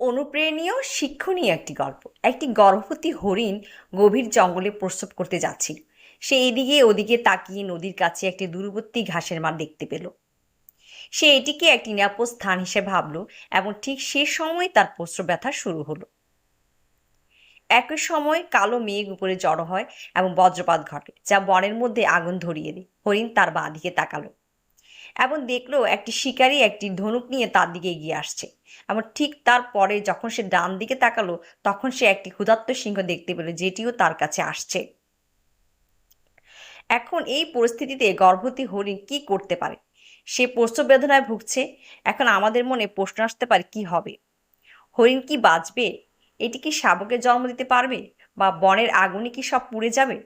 অনুপ্রেরণীয় শিক্ষণীয় একটি গল্প। একটি গর্ভবতী হরিণ গভীর জঙ্গলে প্রসব করতে যাচ্ছিল। সে এদিকে ওদিকে তাকিয়ে নদীর কাছে একটি দূরবর্তী ঘাসের মাঠ দেখতে পেল। সে এটিকে একটি নিরাপদ স্থান হিসেবে ভাবলো এবং ঠিক সে সময় তার প্রসব ব্যথা শুরু হলো। একই সময় কালো মেঘ উপরে জড়ো হয় এবং বজ্রপাত ঘটে, যা বনের মধ্যে আগুন ধরিয়ে দেয়। হরিণ তার বাঁ দিকে তাকালো এবং দেখলো একটি শিকারী একটি ধনুক নিয়ে তার দিকে এগিয়ে আসছে। এবং ঠিক তারপরে যখন সে ডান দিকে তাকালো, তখন সে একটি ক্ষুধার্ত সিংহ দেখতে পেল, যেটিও তার কাছে আসছে। এখন এই পরিস্থিতিতে গর্ভবতী হরিণ কি করতে পারে? সে প্রসব বেদনায় ভুগছে। এখন আমাদের মনে প্রশ্ন আসতে পারে, কি হবে? হরিণ কি বাঁচবে? এটি কি শাবকের জন্ম দিতে পারবে? বা বনের আগুনে কি সব পুড়ে যাবে?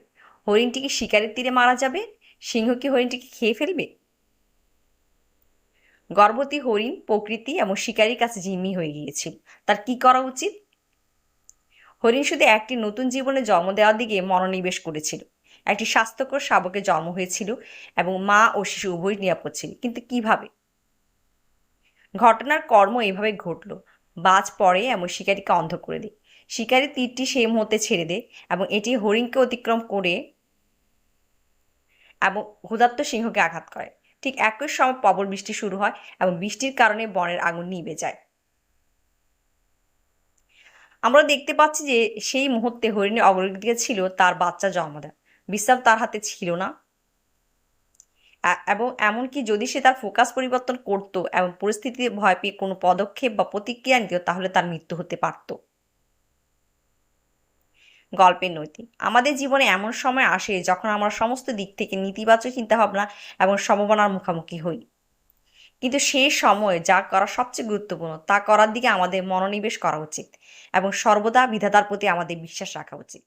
হরিণটি কি শিকারের তীরে মারা যাবে? সিংহ কি হরিণটিকে খেয়ে ফেলবে? গর্ভবতী হরিণ প্রকৃতি এবং শিকারীর কাছে জিম্মি হয়ে গিয়েছিল। তার কি করা উচিত? হরিণ শুধু একটি নতুন জীবনে জন্ম দেওয়ার দিকে মনোনিবেশ করেছিল। একটি স্বাস্থ্যকর শাবকের জন্ম হয়েছিল এবং মা ও শিশু উভয়ই নিরাপদ ছিল। কিন্তু কিভাবে? ঘটনার কর্ম এভাবে ঘটল। বাজ পড়ে এবং শিকারীকে অন্ধ করে দেয়। শিকারী তীরটি সেই মুহূর্তে ছেড়ে দেয় এবং এটি হরিণকে অতিক্রম করে এবং ক্ষুধার্ত সিংহকে আঘাত করে। ঠিক একই সময় প্রবল বৃষ্টি শুরু হয় এবং বৃষ্টির কারণে বনের আগুন নিভে যায়। আমরা দেখতে পাচ্ছি যে সেই মুহূর্তে হরিণের অগ্রদিকে ছিল তার বাচ্চা জন্ম দেয়। বিশ্রাম তার হাতে ছিল না। এবং এমনকি যদি সে তার ফোকাস পরিবর্তন করত এবং পরিস্থিতিতে ভয় পেয়ে কোনো পদক্ষেপ বা প্রতিক্রিয়া নিত, তাহলে তার মৃত্যু হতে পারত। গল্পের নৈতিক: আমাদের জীবনে এমন সময় আসে যখন আমরা সমস্ত দিক থেকে নেতিবাচক চিন্তাভাবনা এবং সম্ভাবনার মুখোমুখি হই। কিন্তু সেই সময় যা করা সবচেয়ে গুরুত্বপূর্ণ তা করার দিকে আমাদের মনোনিবেশ করা উচিত এবং সর্বদা বিধাতার প্রতি আমাদের বিশ্বাস রাখা উচিত।